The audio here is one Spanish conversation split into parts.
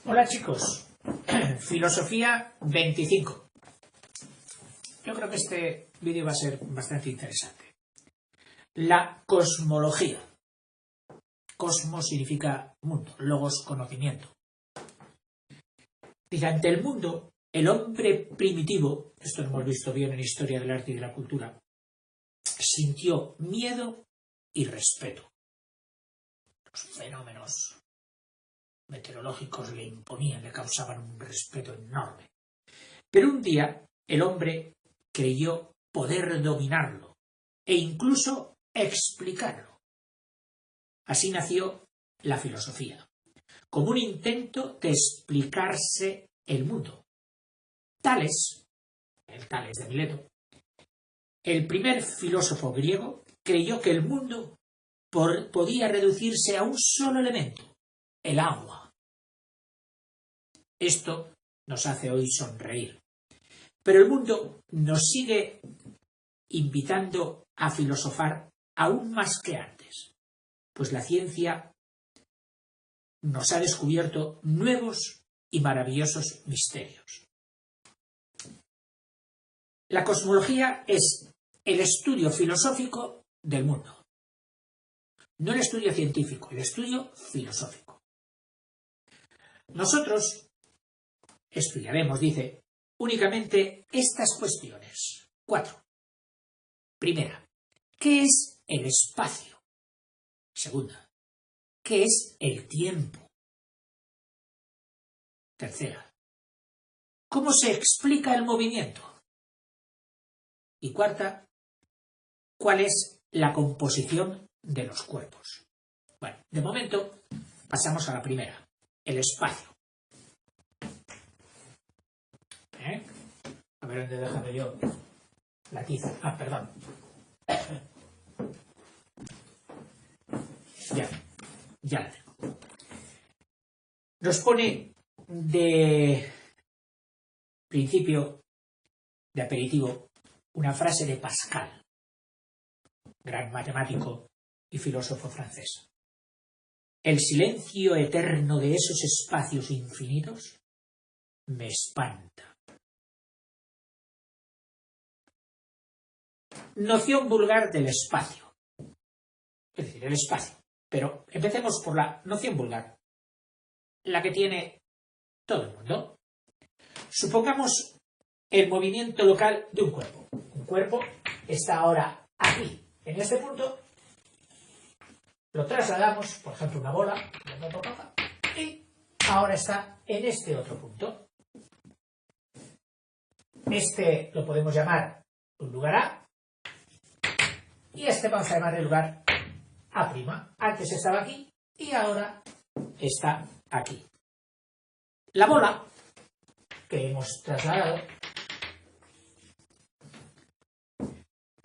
Hola chicos, Filosofía 25. Yo creo que este vídeo va a ser bastante interesante. La cosmología. Cosmos significa mundo, logos conocimiento. Dice, ante el mundo, el hombre primitivo, esto lo hemos visto bien en Historia del Arte y de la Cultura, sintió miedo y respeto. Los fenómenos meteorológicos le imponían, le causaban un respeto enorme. Pero un día el hombre creyó poder dominarlo e incluso explicarlo. Así nació la filosofía, como un intento de explicarse el mundo. Tales, el Tales de Mileto, el primer filósofo griego, creyó que el mundo podía reducirse a un solo elemento, el agua. Esto nos hace hoy sonreír. Pero el mundo nos sigue invitando a filosofar aún más que antes, pues la ciencia nos ha descubierto nuevos y maravillosos misterios. La cosmología es el estudio filosófico del mundo. No el estudio científico, el estudio filosófico. Nosotros estudiaremos, dice, únicamente estas cuestiones. 4. Primera, ¿qué es el espacio? Segunda, ¿qué es el tiempo? Tercera, ¿cómo se explica el movimiento? Y cuarta, ¿cuál es la composición de los cuerpos? Bueno, de momento pasamos a la primera, el espacio. A ver dónde he dejado yo la tiza. Ah, perdón. Ya la tengo. Nos pone de principio, de aperitivo, una frase de Pascal, gran matemático y filósofo francés. El silencio eterno de esos espacios infinitos me espanta. Noción vulgar del espacio. Es decir, el espacio. Pero empecemos por la noción vulgar, la que tiene todo el mundo. Supongamos el movimiento local de un cuerpo. Un cuerpo está ahora aquí, en este punto. Lo trasladamos, por ejemplo, una bola, y ahora está en este otro punto. Este lo podemos llamar un lugar A, y este vamos a llamar el lugar A'. Antes estaba aquí y ahora está aquí. La bola que hemos trasladado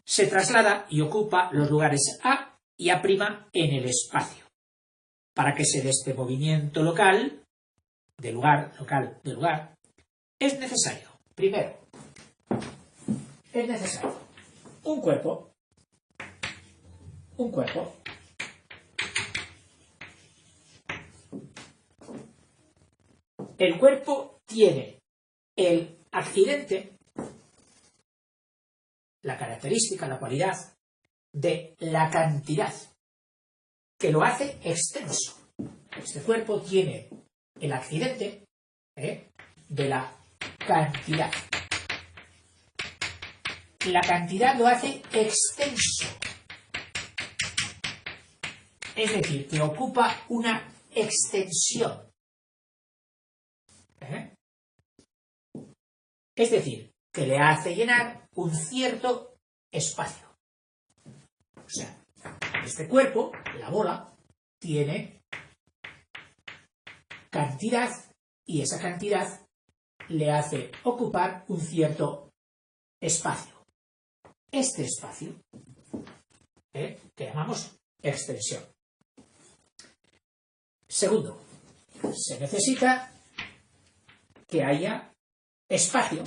se traslada y ocupa los lugares A y A' en el espacio. Para que se dé este movimiento local, de lugar, es necesario, primero, es necesario un cuerpo. El cuerpo tiene el accidente, la característica, la cualidad de la cantidad, que lo hace extenso. Este cuerpo tiene el accidente de la cantidad. La cantidad lo hace extenso. Es decir, que ocupa una extensión. Es decir, que le hace llenar un cierto espacio. O sea, este cuerpo, la bola, tiene cantidad y esa cantidad le hace ocupar un cierto espacio. Este espacio, que llamamos extensión. Segundo, se necesita que haya espacio,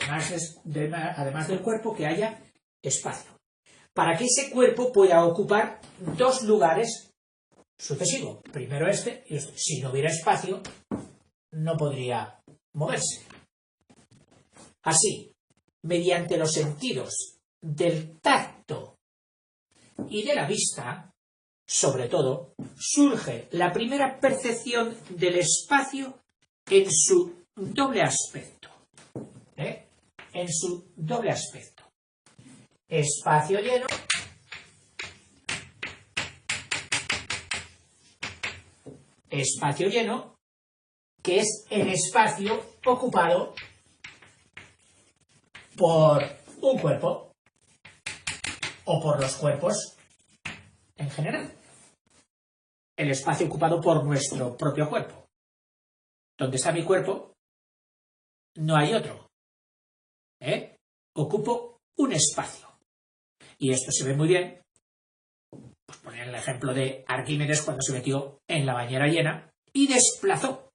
además del cuerpo, que haya espacio, para que ese cuerpo pueda ocupar dos lugares sucesivo. Primero este y este. Si no hubiera espacio, no podría moverse. Así, mediante los sentidos del tacto y de la vista, sobre todo, surge la primera percepción del espacio en su doble aspecto. En su doble aspecto. Espacio lleno que es el espacio ocupado por un cuerpo o por los cuerpos en general. El espacio ocupado por nuestro propio cuerpo. Donde está mi cuerpo, no hay otro. Ocupo un espacio. Y esto se ve muy bien. Pues poner el ejemplo de Arquímedes cuando se metió en la bañera llena y desplazó.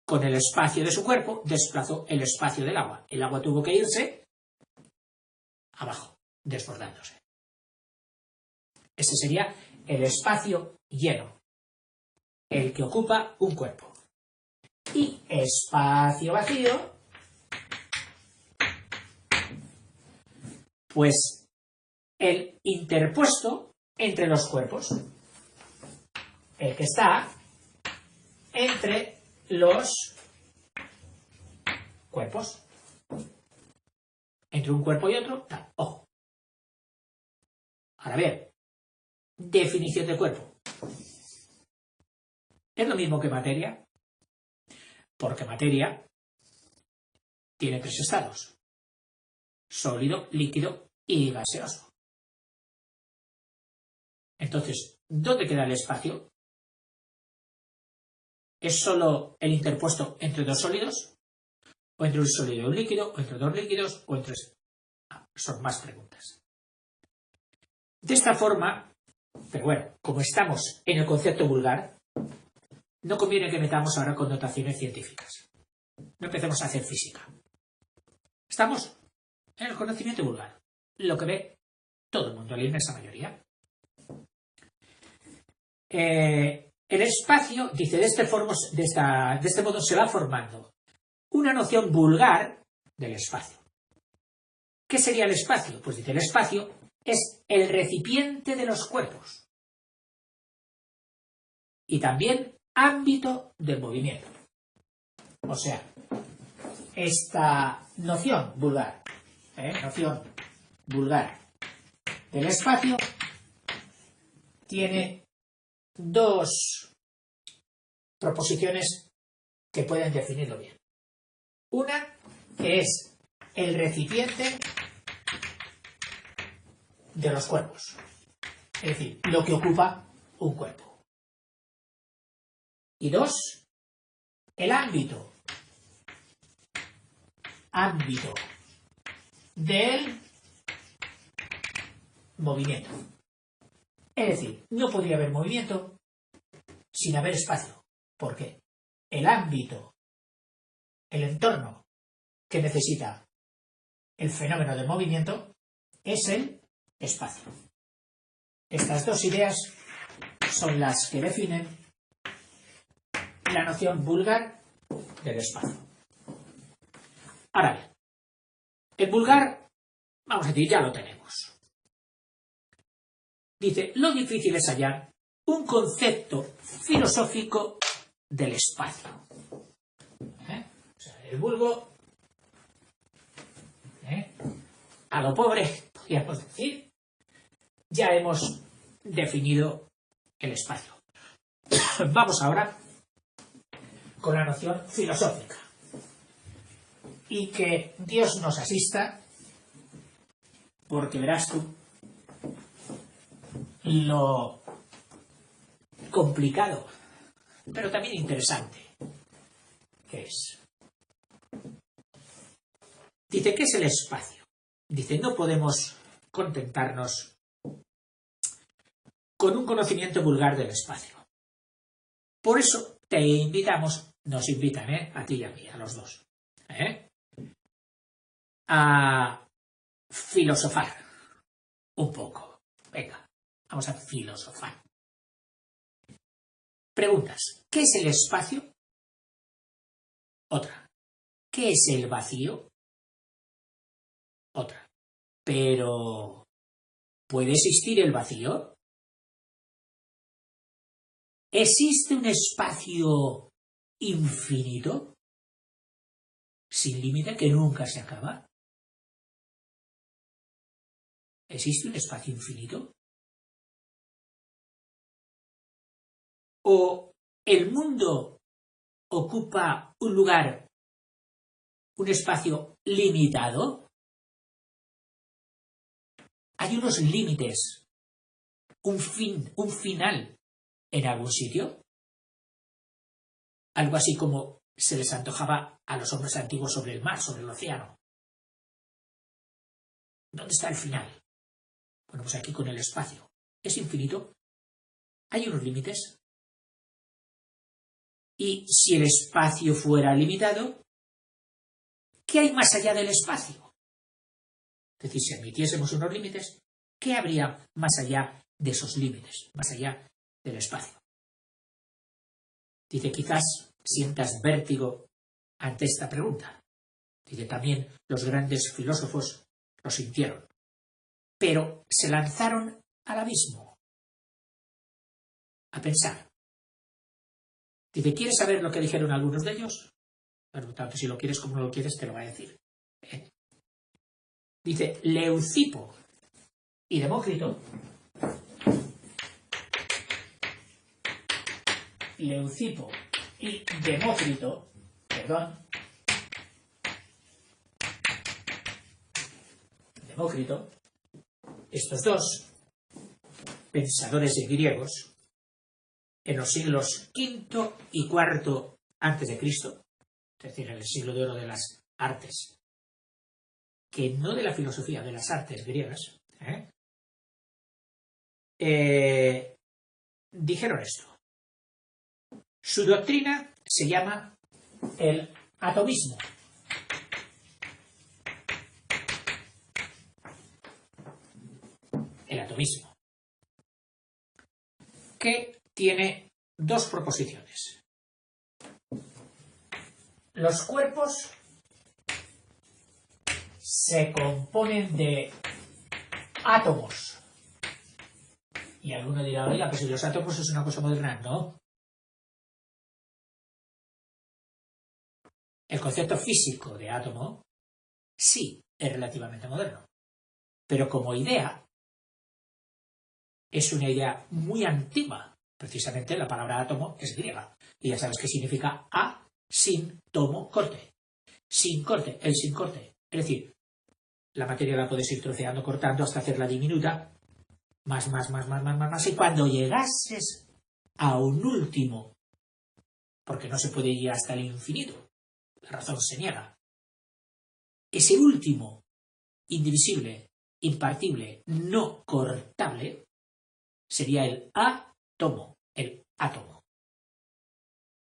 Con el espacio de su cuerpo, desplazó el espacio del agua. El agua tuvo que irse abajo, desbordándose. Ese sería el espacio lleno, el que ocupa un cuerpo. Y espacio vacío, pues el interpuesto entre los cuerpos, el que está entre los cuerpos. Entre un cuerpo y otro, tal. Ojo. Ahora bien, definición de cuerpo. ¿Es lo mismo que materia? Porque materia tiene 3 estados. Sólido, líquido y gaseoso. Entonces, ¿dónde queda el espacio? ¿Es solo el interpuesto entre 2 sólidos? ¿O entre un sólido y un líquido? ¿O entre 2 líquidos? ¿O entre... son más preguntas. De esta forma, pero bueno, como estamos en el concepto vulgar, no conviene que metamos ahora connotaciones científicas. No empecemos a hacer física. Estamos en el conocimiento vulgar, lo que ve todo el mundo, la inmensa mayoría. El espacio, dice, de este modo se va formando una noción vulgar del espacio. ¿Qué sería el espacio? Pues dice, el espacio es el recipiente de los cuerpos y también ámbito del movimiento. O sea, esta noción vulgar del espacio tiene 2 proposiciones que pueden definirlo bien. Una, que es el recipiente de los cuerpos, es decir, lo que ocupa un cuerpo. Y 2, el ámbito del movimiento. Es decir, no podría haber movimiento sin haber espacio. ¿Por qué? El ámbito, el entorno que necesita el fenómeno de movimiento es el espacio. Estas 2 ideas son las que definen la noción vulgar del espacio. Ahora bien, el vulgar, vamos a decir, ya lo tenemos. Dice, lo difícil es hallar un concepto filosófico del espacio. O sea, el vulgo, a lo pobre, podríamos decir, ya hemos definido el espacio. Vamos ahora con la noción filosófica. Y que Dios nos asista, porque verás tú lo complicado, pero también interesante que es. Dice, ¿qué es el espacio? Dice, no podemos contentarnos con un conocimiento vulgar del espacio. Por eso te invitamos, nos invitan, a ti y a mí, a los dos, a filosofar un poco. Venga, vamos a filosofar. Preguntas. ¿Qué es el espacio? Otra. ¿Qué es el vacío? Otra. Pero, ¿puede existir el vacío? ¿Existe un espacio infinito? Sin límite que nunca se acaba. ¿Existe un espacio infinito? ¿O el mundo ocupa un lugar, un espacio limitado? ¿Hay unos límites, un fin, un final en algún sitio? Algo así como se les antojaba a los hombres antiguos sobre el mar, sobre el océano. ¿Dónde está el final? Bueno, pues aquí con el espacio. ¿Es infinito? ¿Hay unos límites? Y si el espacio fuera limitado, ¿qué hay más allá del espacio? Es decir, si admitiésemos unos límites, ¿qué habría más allá de esos límites, más allá del espacio? Dice, quizás sientas vértigo ante esta pregunta. Dice, también los grandes filósofos lo sintieron, pero se lanzaron al abismo a pensar. Dice, ¿quieres saber lo que dijeron algunos de ellos? Bueno, tanto si lo quieres como no lo quieres, te lo va a decir. Dice, Leucipo y Demócrito. Leucipo y Demócrito, Demócrito, estos dos pensadores griegos, en los siglos V y IV a.C., es decir, en el siglo de oro de las artes, que no de la filosofía, de las artes griegas, dijeron esto. Su doctrina se llama el atomismo. El atomismo, que tiene dos proposiciones. Los cuerpos se componen de átomos. Y alguno dirá, oiga, pues si los átomos es una cosa moderna. No. El concepto físico de átomo sí es relativamente moderno. Pero como idea, es una idea muy antigua. Precisamente la palabra átomo es griega. Y ya sabes qué significa a, sin, tomo, corte. Sin corte, el sin corte. Es decir, la materia la puedes ir troceando, cortando hasta hacerla diminuta. Más. Y cuando llegases a un último, porque no se puede ir hasta el infinito, la razón se niega. Ese último, indivisible, impartible, no cortable, sería el átomo, el átomo.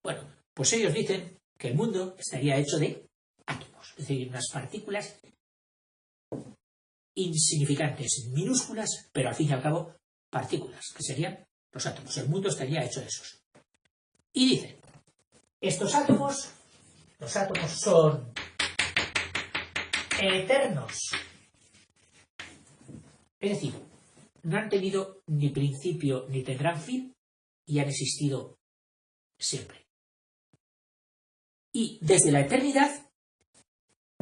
Bueno, pues ellos dicen que el mundo estaría hecho de átomos, es decir, unas partículas insignificantes, minúsculas, pero al fin y al cabo partículas, que serían los átomos. El mundo estaría hecho de esos. Y dicen, estos átomos, los átomos son eternos. Es decir, no han tenido ni principio ni tendrán fin y han existido siempre. Y desde la eternidad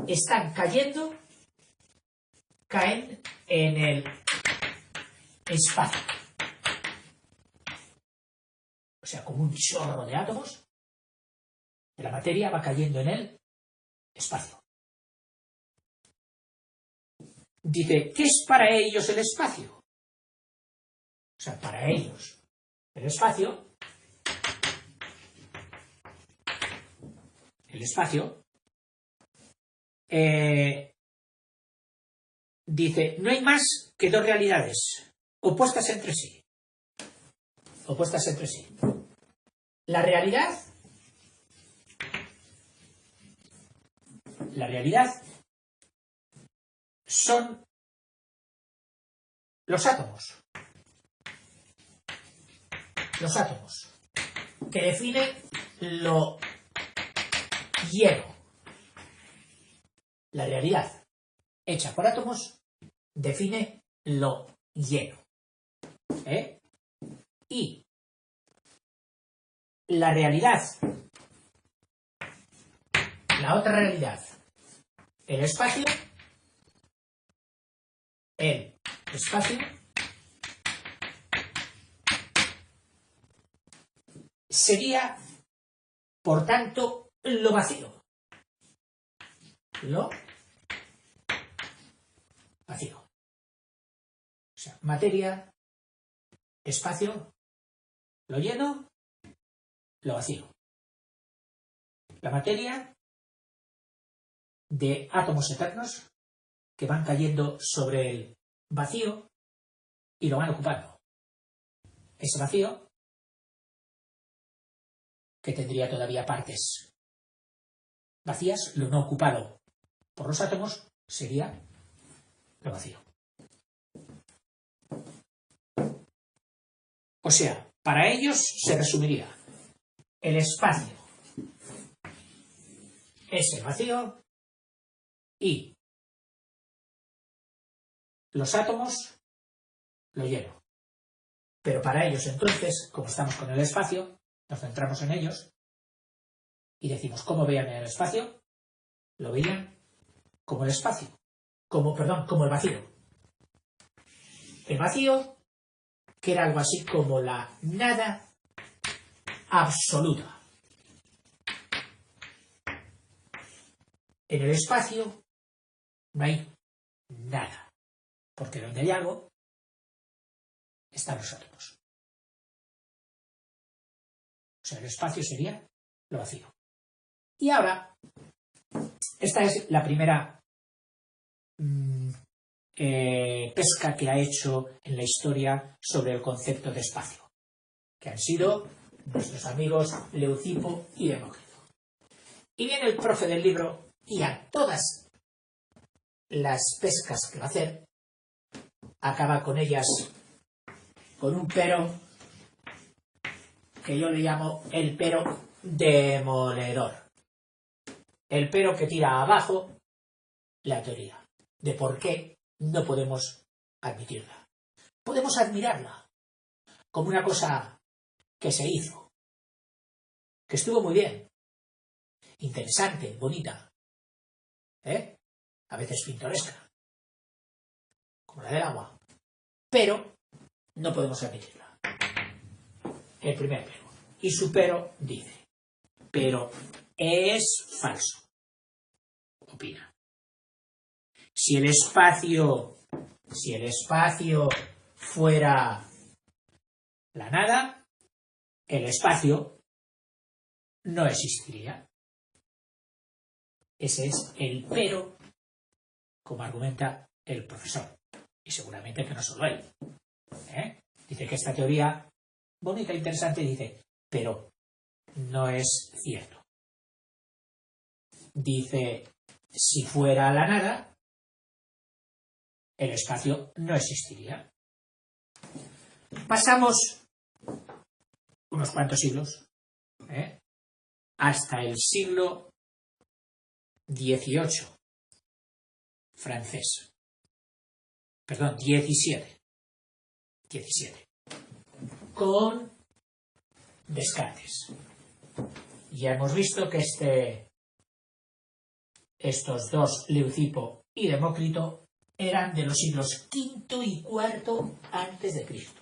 están cayendo, caen en el espacio. O sea, como un chorro de átomos, de la materia va cayendo en el espacio. Dice, ¿qué es para ellos el espacio? O sea, para ellos el espacio dice, no hay más que dos realidades opuestas entre sí. Opuestas entre sí. La realidad son los átomos. Los átomos. que define lo lleno. La realidad hecha por átomos define lo lleno. Y la realidad, la otra realidad, el espacio sería, por tanto, lo vacío. Lo vacío. O sea, materia, espacio, lo lleno, lo vacío. La materia de átomos eternos que van cayendo sobre el vacío y lo van ocupando. Ese vacío, que tendría todavía partes vacías, lo no ocupado por los átomos, sería lo vacío. O sea, para ellos se resumiría: el espacio es el vacío y los átomos lo lleno. Pero para ellos entonces, como estamos con el espacio, nos centramos en ellos y decimos, ¿cómo veían el espacio? Lo veían como el espacio, como el vacío. El vacío, que era algo así como la nada absoluta. En el espacio no hay nada, porque donde hay algo están los átomos. O sea, el espacio sería lo vacío. Y ahora, esta es la primera pesca que ha hecho en la historia sobre el concepto de espacio, que han sido nuestros amigos Leucipo y Demócrito. Y viene el profe del libro y a todas las pescas que va a hacer, acaba con ellas con un pero que yo le llamo el pero demoledor. El pero que tira abajo la teoría de por qué no podemos admitirla. Podemos admirarla como una cosa que se hizo, que estuvo muy bien, interesante, bonita, a veces pintoresca, como la del agua, pero no podemos admitirla. El primer pero. Y su pero dice, pero es falso, opina. Si el espacio fuera la nada, el espacio no existiría. Ese es el pero, como argumenta el profesor. Y seguramente que no solo él. Dice que esta teoría, bonita e interesante, dice, pero no es cierto. Dice, si fuera la nada, el espacio no existiría. Pasamos unos cuantos siglos, hasta el siglo XVIII francés. Perdón, XVII. Con Descartes. Ya hemos visto que estos dos, Leucipo y Demócrito, eran de los siglos V y IV antes de Cristo.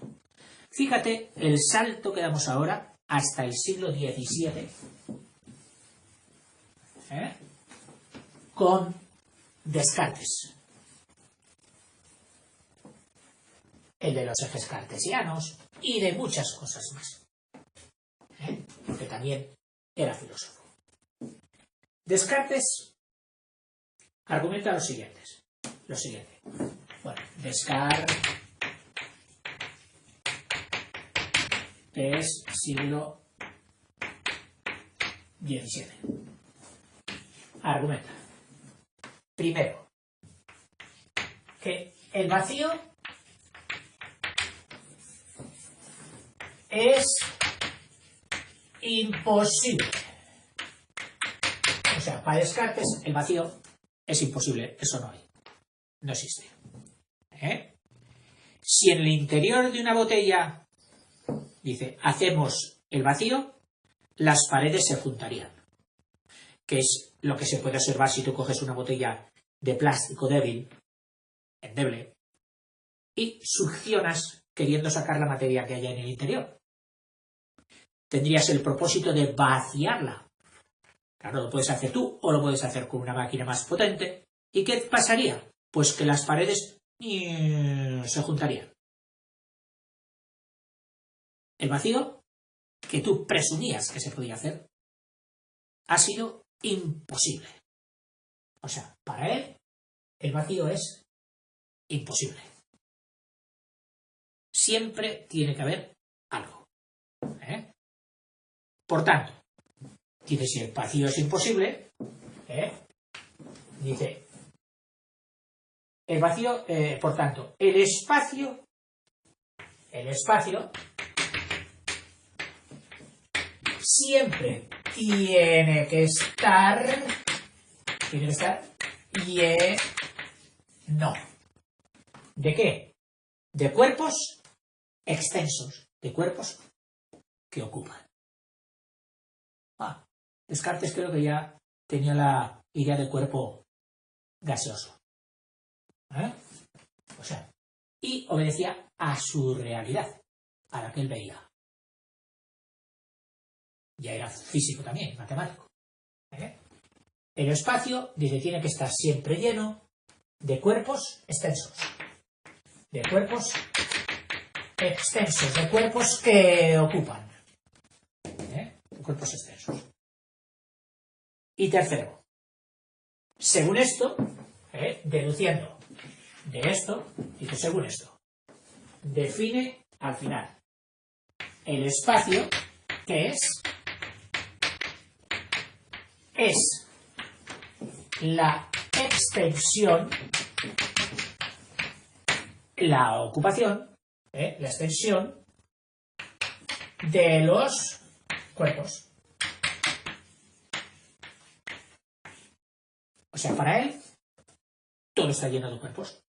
Fíjate el salto que damos ahora hasta el siglo XVII con Descartes. El de los ejes cartesianos y de muchas cosas más. Porque también era filósofo. Descartes argumenta lo siguiente. Bueno, Descartes es siglo XVII. Argumenta. Primero, que el vacío es imposible. O sea, para Descartes el vacío es imposible, eso no hay, no existe. Si en el interior de una botella, dice, hacemos el vacío, las paredes se juntarían, que es lo que se puede observar si tú coges una botella de plástico débil, endeble, y succionas queriendo sacar la materia que haya en el interior. Tendrías el propósito de vaciarla. Claro, lo puedes hacer tú o lo puedes hacer con una máquina más potente. ¿Y qué pasaría? Pues que las paredes se juntarían. El vacío, que tú presumías que se podía hacer, ha sido imposible. O sea, para él, el vacío es imposible. Siempre tiene que haber algo. Por tanto, dice, si el vacío es imposible, dice, el vacío, por tanto, el espacio siempre tiene que estar lleno. ¿De qué? De cuerpos extensos, de cuerpos que ocupan. Descartes creo que ya tenía la idea de cuerpo gaseoso. O sea, y obedecía a su realidad, a la que él veía. Ya era físico también, matemático. El espacio, dice, tiene que estar siempre lleno de cuerpos extensos. De cuerpos extensos, de cuerpos que ocupan. De cuerpos extensos. Y tercero, según esto, deduciendo de esto, dice, según esto, define al final el espacio que es la extensión, la ocupación, la extensión de los cuerpos. O sea, para él, todo está lleno de cuerpos.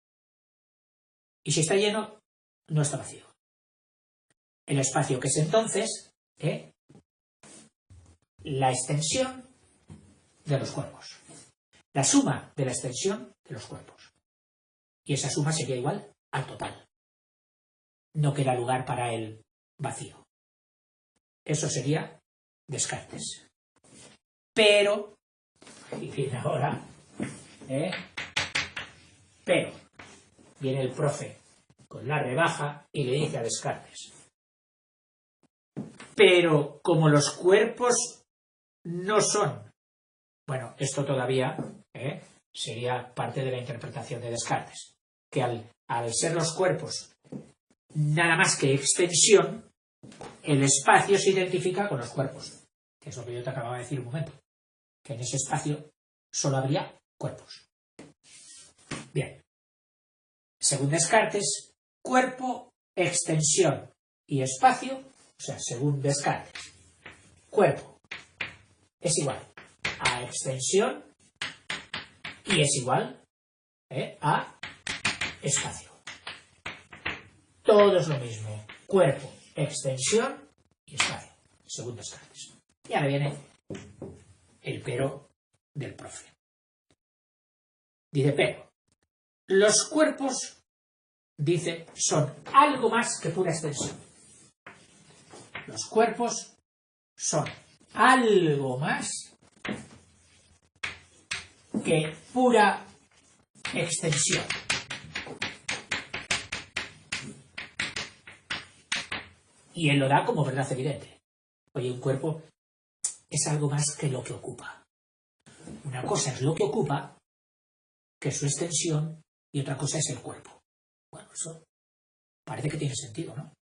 Y si está lleno, no está vacío. El espacio que es entonces, la extensión de los cuerpos. La suma de la extensión de los cuerpos. Y esa suma sería igual al total. No queda lugar para el vacío. Eso sería Descartes. Pero, y viene ahora, pero, viene el profe con la rebaja y le dice a Descartes, pero como los cuerpos no son, bueno, esto todavía sería parte de la interpretación de Descartes, que al ser los cuerpos nada más que extensión, el espacio se identifica con los cuerpos, que es lo que yo te acababa de decir un momento, que en ese espacio solo habría cuerpos. Bien, según Descartes, cuerpo, extensión y espacio, o sea, según Descartes, cuerpo es igual a extensión y es igual a espacio. Todo es lo mismo, cuerpo, extensión y espacio, según Descartes. Y ahora viene el pero del profe. Dice, pero los cuerpos, dice, son algo más que pura extensión. Los cuerpos son algo más que pura extensión. Y él lo da como verdad evidente. Oye, un cuerpo es algo más que lo que ocupa. Una cosa es lo que ocupa, que es su extensión, y otra cosa es el cuerpo. Bueno, eso parece que tiene sentido, ¿no?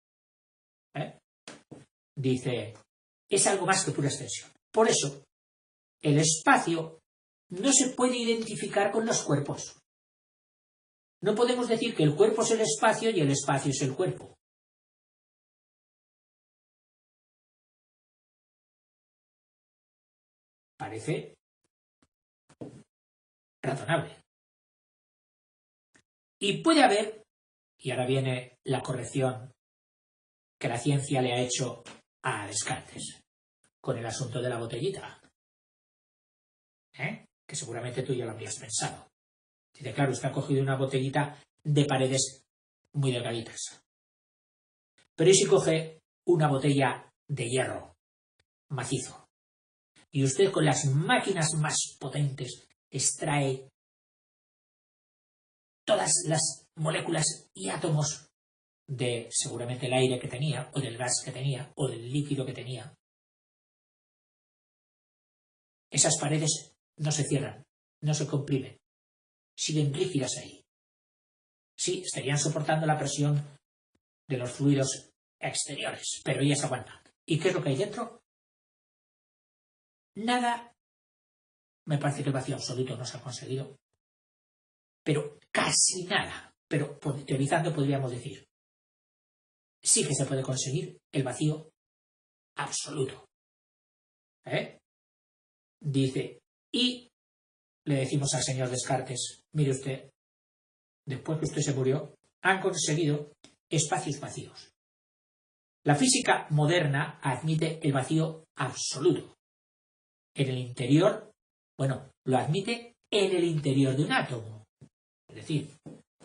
Dice, es algo más que pura extensión. Por eso, el espacio no se puede identificar con los cuerpos. No podemos decir que el cuerpo es el espacio y el espacio es el cuerpo. parece razonable. Y puede haber, y ahora viene la corrección que la ciencia le ha hecho a Descartes, con el asunto de la botellita, que seguramente tú ya lo habrías pensado. Dice, claro, usted ha cogido una botellita de paredes muy delgaditas. Pero ¿y si coge una botella de hierro macizo? Y usted con las máquinas más potentes extrae todas las moléculas y átomos de seguramente el aire que tenía, o del gas que tenía, o del líquido que tenía. Esas paredes no se cierran, no se comprimen, siguen rígidas ahí. Sí, estarían soportando la presión de los fluidos exteriores, pero ellas aguantan. ¿Y qué es lo que hay dentro? Nada. Me parece que el vacío absoluto no se ha conseguido, pero casi nada. Pero teorizando podríamos decir, sí que se puede conseguir el vacío absoluto. Dice, y le decimos al señor Descartes, mire usted, después que usted se murió, han conseguido espacios vacíos. La física moderna admite el vacío absoluto. En el interior, bueno, lo admite en el interior de un átomo. Es decir,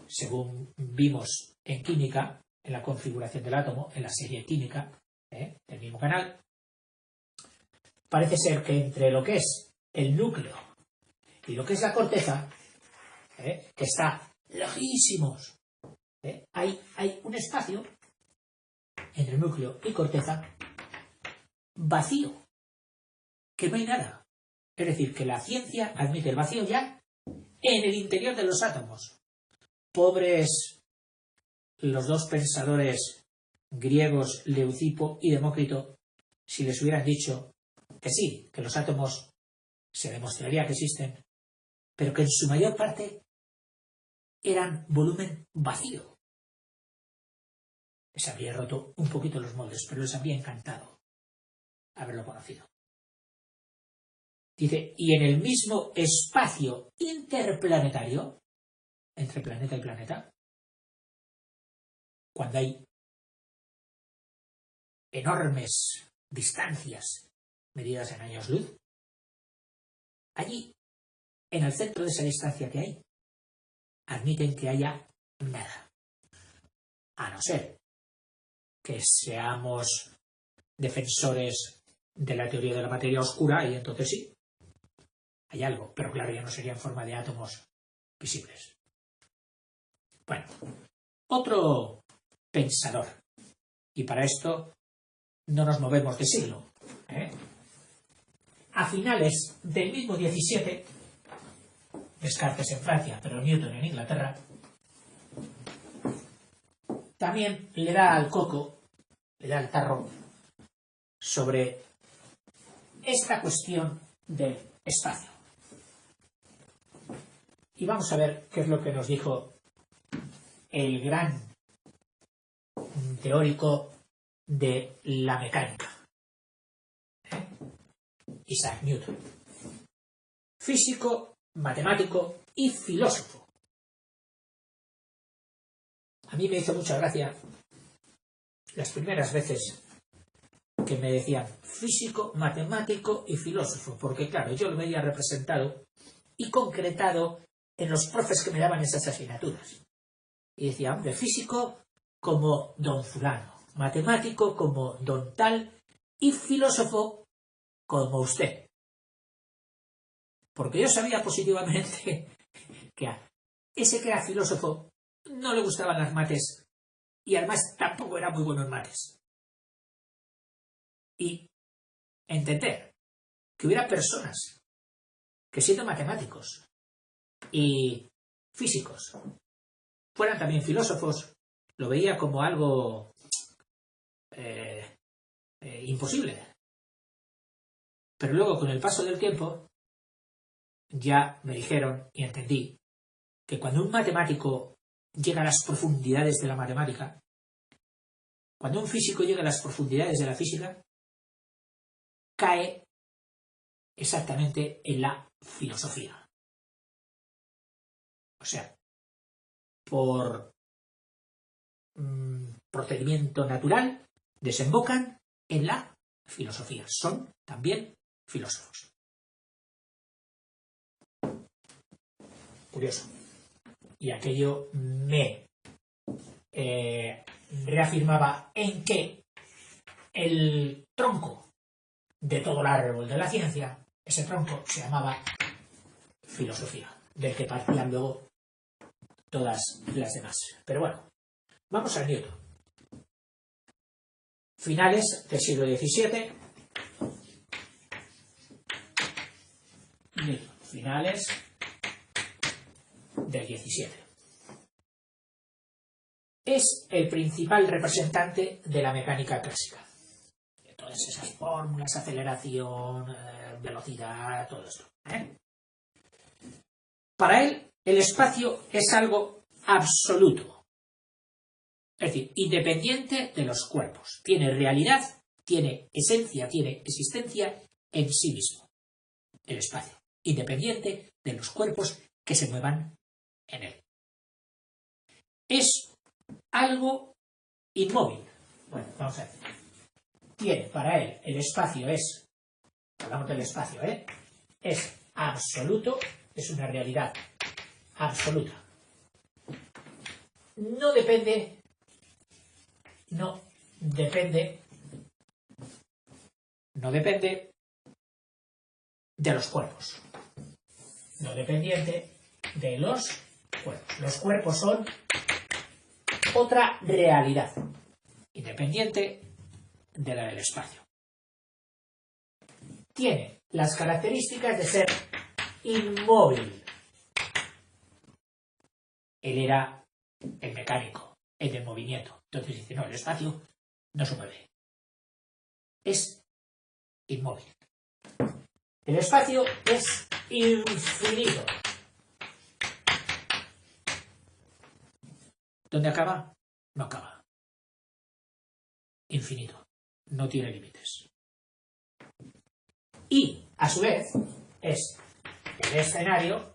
según vimos en química, en la configuración del átomo, en la serie química del mismo canal, parece ser que entre lo que es el núcleo y lo que es la corteza, que está lejísimos, hay un espacio entre núcleo y corteza vacío, que no hay nada. Es decir, que la ciencia admite el vacío ya en el interior de los átomos. Pobres los dos pensadores griegos, Leucipo y Demócrito, si les hubieran dicho que sí, que los átomos se demostraría que existen, pero que en su mayor parte eran volumen vacío. Les habría roto un poquito los moldes, pero les habría encantado haberlo conocido. Dice, y en el mismo espacio interplanetario, entre planeta y planeta, cuando hay enormes distancias medidas en años luz, allí, en el centro de esa distancia que hay, admiten que haya nada. A no ser que seamos defensores de la teoría de la materia oscura, y entonces sí, hay algo, pero claro, ya no sería en forma de átomos visibles. Bueno, otro pensador, y para esto no nos movemos de siglo. A finales del mismo 17, Descartes en Francia, pero Newton en Inglaterra, también le da al coco, le da al tarro, sobre esta cuestión del espacio. Y vamos a ver qué es lo que nos dijo el gran teórico de la mecánica, Isaac Newton. Físico, matemático y filósofo. A mí me hizo mucha gracia las primeras veces que me decían físico, matemático y filósofo, porque claro, yo lo veía representado y concretado en los profes que me daban esas asignaturas. Y decía, hombre, físico como don fulano, matemático como don tal y filósofo como usted. Porque yo sabía positivamente que a ese que era filósofo no le gustaban las mates y además tampoco era muy bueno en mates. Y entender que hubiera personas que siendo matemáticos y físicos fueran también filósofos, lo veía como algo imposible. Pero luego, con el paso del tiempo, ya me dijeron y entendí que cuando un matemático llega a las profundidades de la matemática, cuando un físico llega a las profundidades de la física, cae exactamente en la filosofía. O sea, por procedimiento natural, desembocan en la filosofía. Son también filósofos. Curioso. Y aquello me reafirmaba en que el tronco de todo el árbol de la ciencia, ese tronco se llamaba filosofía, del que partían luego todas las demás. Pero bueno, vamos a Newton. Finales del siglo XVII. Newton, finales del XVII. Es el principal representante de la mecánica clásica. De todas esas fórmulas, aceleración, velocidad, todo esto. Para él, el espacio es algo absoluto. Es decir, independiente de los cuerpos. Tiene realidad, tiene esencia, tiene existencia en sí mismo. El espacio. Independiente de los cuerpos que se muevan en él. Es algo inmóvil. Bueno, vamos a ver. Tiene, para él, el espacio es, hablamos del espacio, es absoluto, es una realidad absoluta. No depende de los cuerpos. No dependiente de los cuerpos. Los cuerpos son otra realidad, independiente de la del espacio. Tiene las características de ser inmóvil. Él era el mecánico, el del movimiento. Entonces dice, no, el espacio no se mueve. Es inmóvil. El espacio es infinito. ¿Dónde acaba? No acaba. Infinito. No tiene límites. Y, a su vez, es el escenario,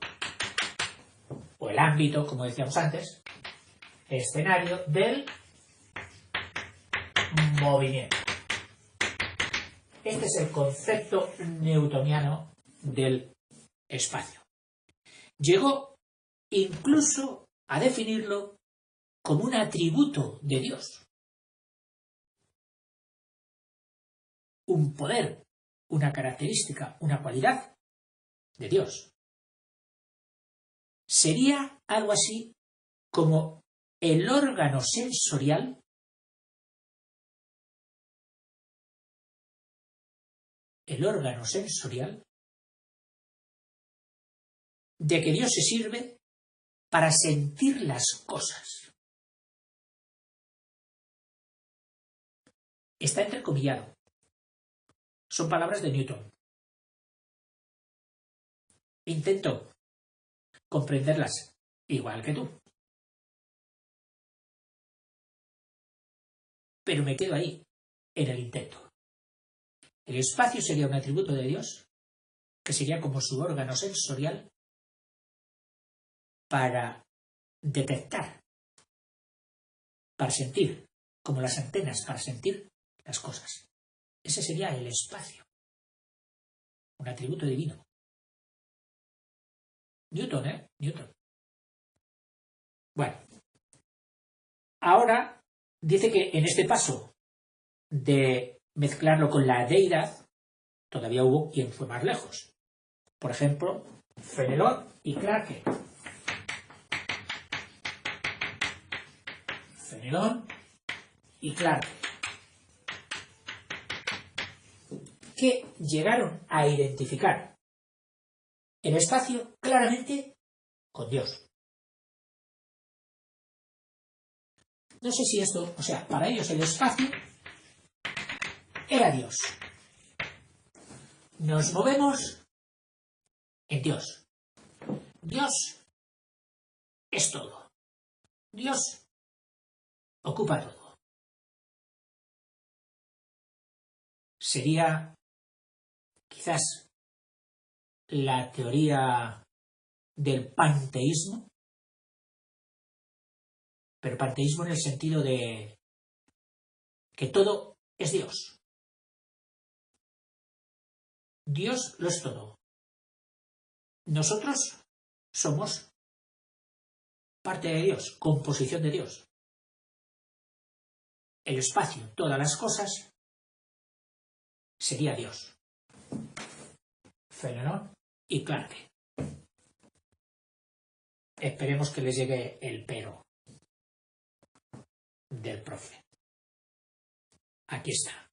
o el ámbito, como decíamos antes, escenario del movimiento. Este es el concepto newtoniano del espacio. Llegó incluso a definirlo como un atributo de Dios. Un poder, una característica, una cualidad de Dios. Sería algo así como el órgano sensorial de que Dios se sirve para sentir las cosas. Está entrecomillado. Son palabras de Newton. Intento comprenderlas igual que tú. Pero me quedo ahí, en el intento. El espacio sería un atributo de Dios, que sería como su órgano sensorial para detectar, para sentir, como las antenas para sentir las cosas. Ese sería el espacio. Un atributo divino. Newton, Newton. Bueno. Ahora dice que en este paso de mezclarlo con la deidad, todavía hubo quien fue más lejos. Por ejemplo, Fenelon y Clarke. Fenelon y Clarke. Que llegaron a identificar el espacio claramente con Dios. No sé si esto, o sea, para ellos el espacio era Dios. Nos movemos en Dios. Dios es todo. Dios ocupa todo. Sería quizás la teoría del panteísmo, pero panteísmo en el sentido de que todo es Dios. Dios lo es todo. Nosotros somos parte de Dios, composición de Dios. El espacio, todas las cosas, sería Dios. Fénelon y Clarke. Esperemos que les llegue el pero del profe. Aquí está.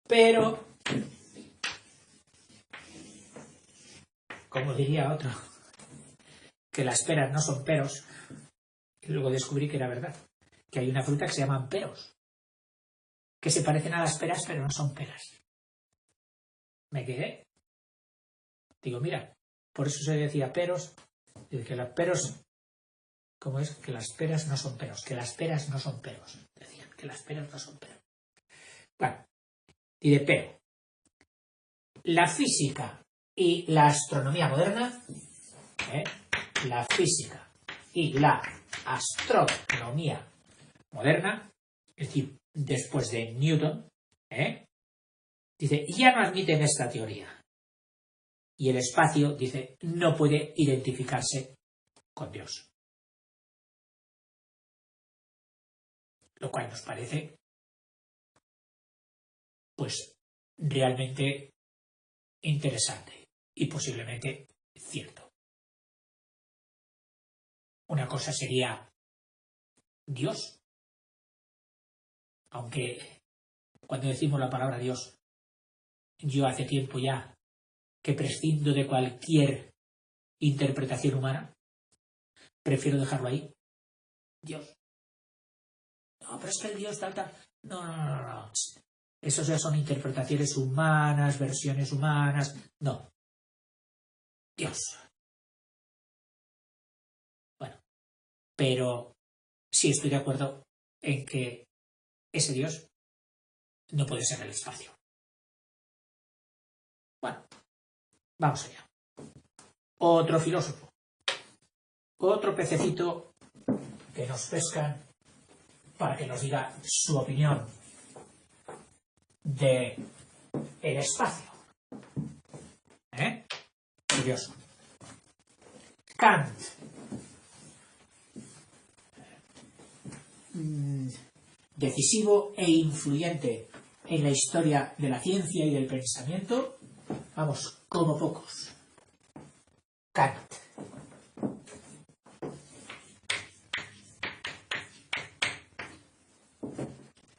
Pero, como diría otro, que las peras no son peros, y luego descubrí que era verdad, que hay una fruta que se llaman peros, que se parecen a las peras pero no son peras. Me quedé. Digo, mira, por eso se decía peros, que los peros, ¿cómo es? Que las peras no son peros, que las peras no son peros. Decían que las peras no son peros. Bueno, diré pero. La física y la astronomía moderna, la física y la astronomía moderna, es decir, después de Newton, dice, ya no admiten esta teoría. Y el espacio, dice, no puede identificarse con Dios. Lo cual nos parece, pues, realmente interesante y posiblemente cierto. Una cosa sería Dios, aunque cuando decimos la palabra Dios, yo hace tiempo ya que prescindo de cualquier interpretación humana, prefiero dejarlo ahí. Dios. No, pero es que el Dios tal. No. Esos ya son interpretaciones humanas, versiones humanas. No. Dios. Bueno, pero sí estoy de acuerdo en que ese Dios no puede ser el espacio. Bueno, vamos allá. Otro filósofo. Otro pececito que nos pescan para que nos diga su opinión de el espacio. Curioso. Kant. Decisivo e influyente en la historia de la ciencia y del pensamiento, vamos, como pocos. Kant.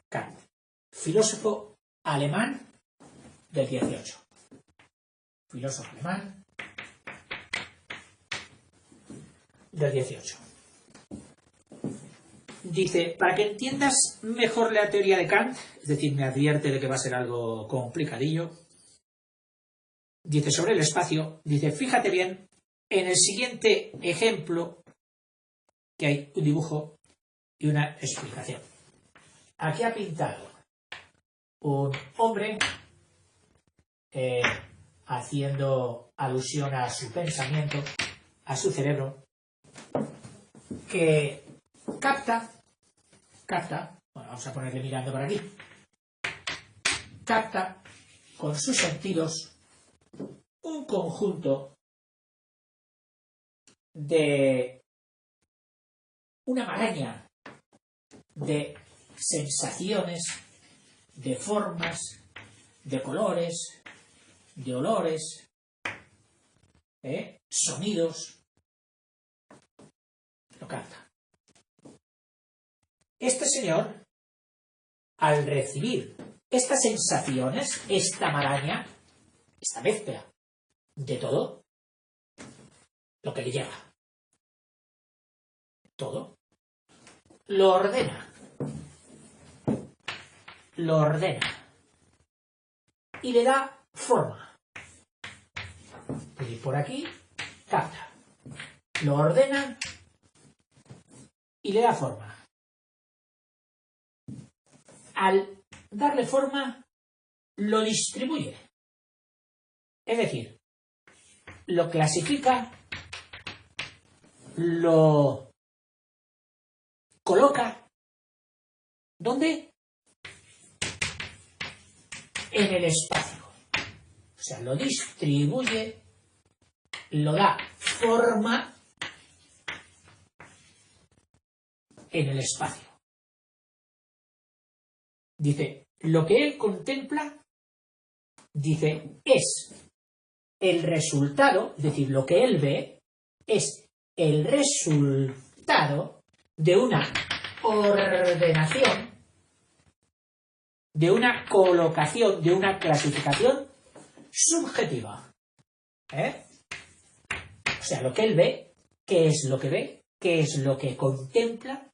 Kant. Filósofo alemán del 18. Filósofo alemán del 18. Dice, para que entiendas mejor la teoría de Kant, es decir, me advierte de que va a ser algo complicadillo, dice sobre el espacio, dice, fíjate bien en el siguiente ejemplo, que hay un dibujo y una explicación. Aquí ha pintado un hombre haciendo alusión a su pensamiento, a su cerebro, que capta, bueno, vamos a ponerle mirando por aquí, capta con sus sentidos un conjunto de una maraña de sensaciones, de formas, de colores, de olores, sonidos, lo capta. Este señor, al recibir estas sensaciones, esta maraña, esta mezcla de todo, lo que le llega, todo, lo ordena y le da forma. Y por aquí, capta, lo ordena y le da forma. Al darle forma, lo distribuye. Es decir, lo clasifica, lo coloca, ¿dónde? En el espacio. O sea, lo distribuye, lo da forma en el espacio. Dice, lo que él contempla, dice, es el resultado, es decir, lo que él ve es el resultado de una ordenación, de una colocación, de una clasificación subjetiva. O sea, lo que él ve, ¿qué es lo que ve? ¿Qué es lo que contempla?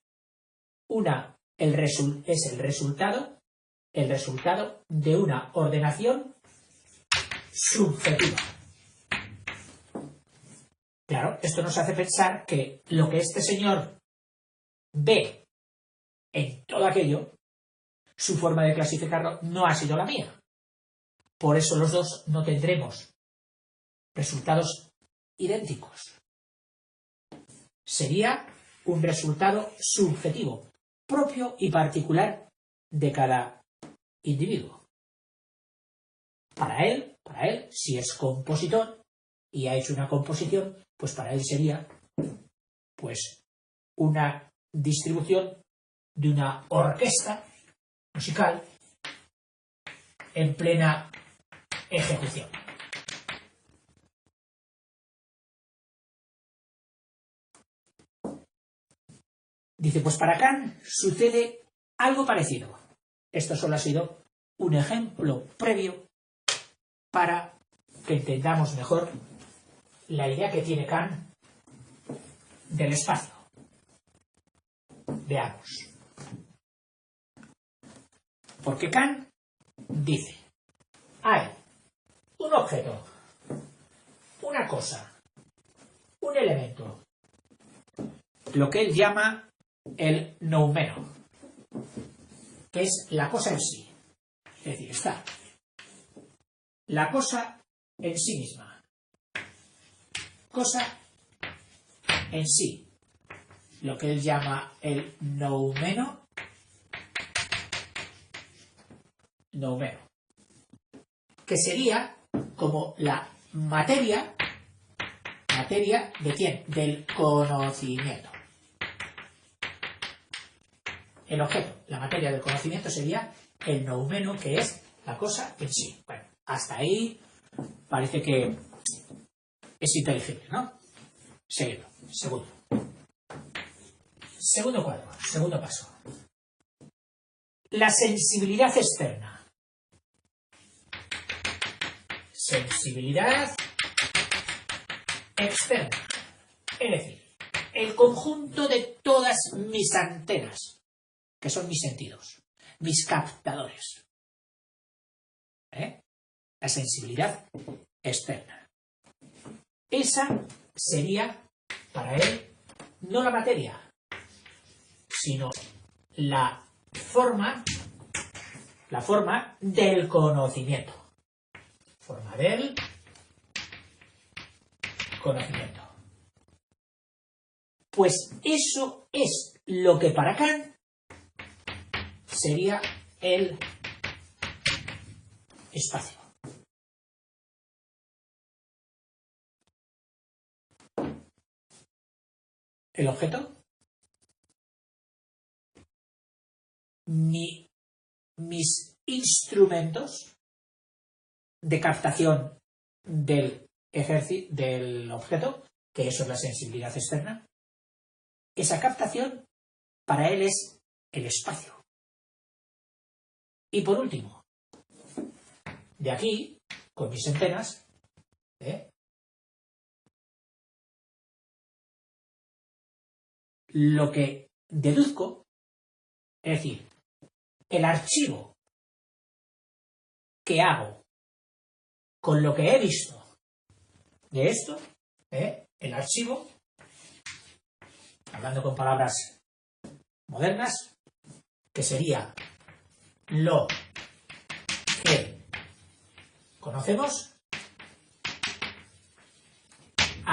Es el resultado de una ordenación subjetiva. Claro, esto nos hace pensar que lo que este señor ve en todo aquello, su forma de clasificarlo no ha sido la mía. Por eso los dos no tendremos resultados idénticos. Sería un resultado subjetivo, propio y particular de cada individuo. Para él, si es compositor y ha hecho una composición, pues para él sería pues una distribución de una orquesta musical en plena ejecución. Dice, pues para Kant sucede algo parecido. Esto solo ha sido un ejemplo previo para que entendamos mejor la idea que tiene Kant del espacio. Veamos. Porque Kant dice, hay un objeto, una cosa, un elemento, lo que él llama el noumeno, que es la cosa en sí. Es decir, está la cosa en sí misma, cosa en sí, lo que él llama el noumeno, que sería como la materia ¿de quién? Del conocimiento. El objeto, la materia del conocimiento sería el noumeno, que es la cosa en sí. Bueno, hasta ahí parece que es inteligible, ¿no? Seguido. Segundo cuadro, segundo paso. La sensibilidad externa. Sensibilidad externa. Es decir, el conjunto de todas mis antenas, que son mis sentidos, mis captadores. La sensibilidad externa. Esa sería, para él, no la materia, sino la forma del conocimiento. Forma del conocimiento. Pues eso es lo que para Kant sería el espacio. El objeto, mis instrumentos de captación del objeto, que eso es la sensibilidad externa, esa captación para él es el espacio. Y por último, de aquí, con mis antenas, lo que deduzco, es decir, el archivo que hago con lo que he visto de esto, el archivo, hablando con palabras modernas, que sería lo que conocemos,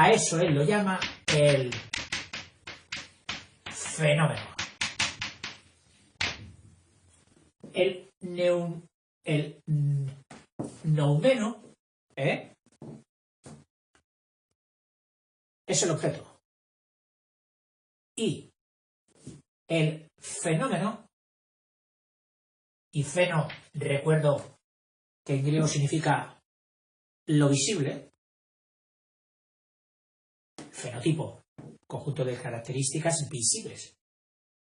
A eso él lo llama el fenómeno. El noumeno es el objeto. Y el fenómeno, y feno, recuerdo que en griego significa lo visible, fenotipo, conjunto de características visibles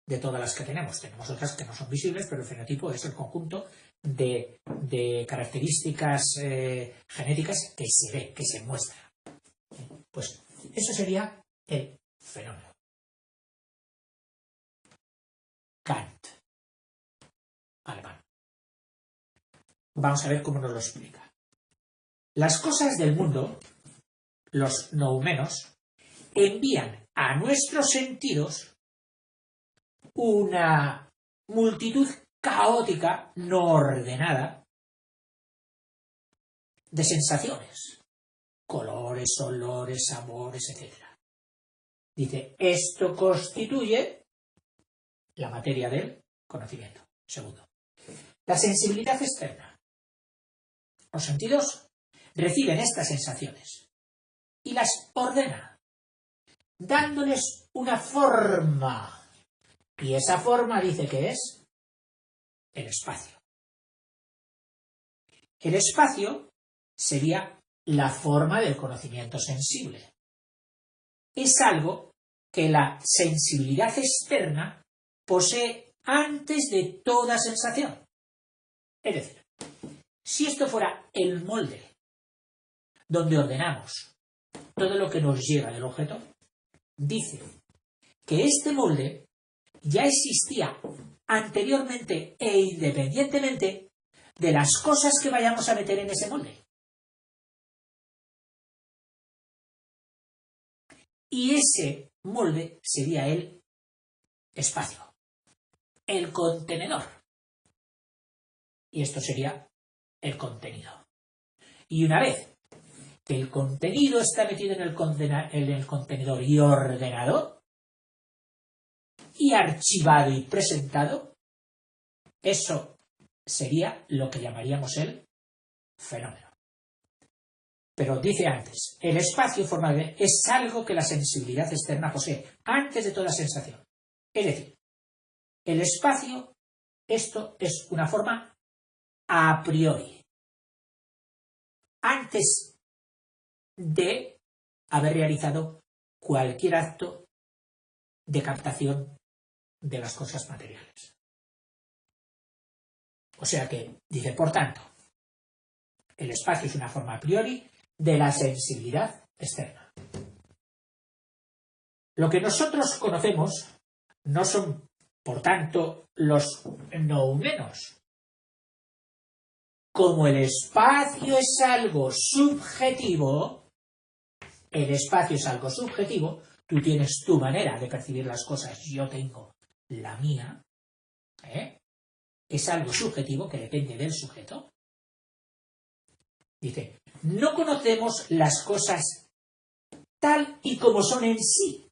de todas las que tenemos. Tenemos otras que no son visibles, pero el fenotipo es el conjunto de características genéticas que se ve, que se muestra. Pues eso sería el fenómeno. Kant, alemán. Vamos a ver cómo nos lo explica. Las cosas del mundo, los noumenos, envían a nuestros sentidos una multitud caótica, no ordenada, de sensaciones, colores, olores, sabores, etc. Dice, esto constituye la materia del conocimiento. Segundo, la sensibilidad externa. Los sentidos reciben estas sensaciones y las ordena, dándoles una forma. Y esa forma dice que es el espacio. El espacio sería la forma del conocimiento sensible. Es algo que la sensibilidad externa posee antes de toda sensación. Es decir, si esto fuera el molde donde ordenamos todo lo que nos llega del objeto, dice que este molde ya existía anteriormente e independientemente de las cosas que vayamos a meter en ese molde. Y ese molde sería el espacio, el contenedor. Y esto sería el contenido. Y una vez que el contenido está metido en el contenedor y ordenado, y archivado y presentado, eso sería lo que llamaríamos el fenómeno. Pero dice antes, el espacio formal es algo que la sensibilidad externa posee antes de toda sensación. Es decir, el espacio, esto es una forma a priori, antes de haber realizado cualquier acto de captación de las cosas materiales. O sea que, dice, por tanto, el espacio es una forma a priori de la sensibilidad externa. Lo que nosotros conocemos no son, por tanto, los noumenos. Como el espacio es algo subjetivo, tú tienes tu manera de percibir las cosas, yo tengo la mía, es algo subjetivo que depende del sujeto. Dice, no conocemos las cosas tal y como son en sí.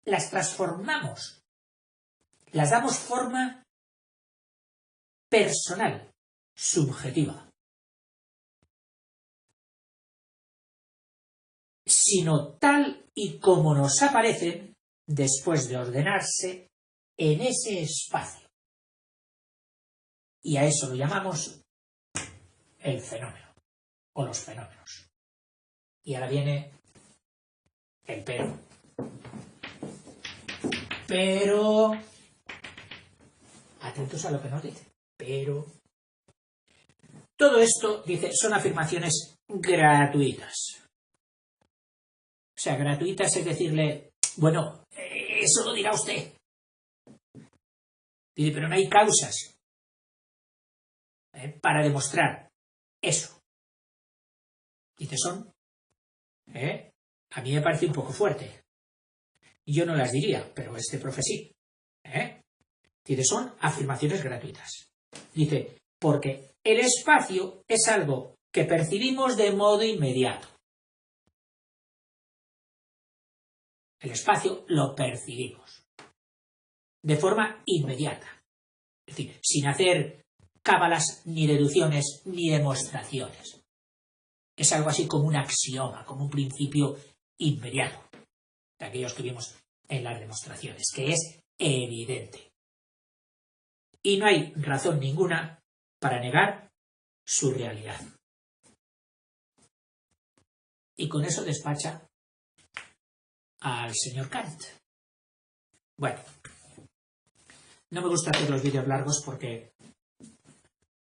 Las transformamos, las damos forma personal, subjetiva. Sino tal y como nos aparecen después de ordenarse en ese espacio. Y a eso lo llamamos el fenómeno, o los fenómenos. Y ahora viene el pero. Pero, atentos a lo que nos dice, pero, todo esto, dice, son afirmaciones gratuitas. O sea, gratuitas es decirle, bueno, eso lo dirá usted. Dice, pero no hay causas para demostrar eso. Dice, son, a mí me parece un poco fuerte. Yo no las diría, pero este profe sí. Dice, son afirmaciones gratuitas. Dice, porque el espacio es algo que percibimos de modo inmediato. El espacio lo percibimos de forma inmediata, es decir, sin hacer cábalas, ni deducciones, ni demostraciones. Es algo así como un axioma, como un principio inmediato, de aquellos que vimos en las demostraciones, que es evidente. Y no hay razón ninguna para negar su realidad. Y con eso despacha al señor Kant. Bueno, no me gusta hacer los vídeos largos porque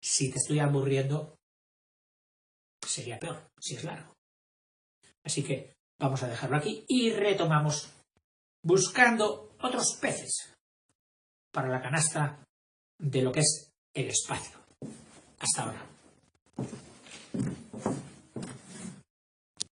si te estoy aburriendo sería peor si es largo. Así que vamos a dejarlo aquí y retomamos buscando otros peces para la canasta de lo que es el espacio. Hasta ahora.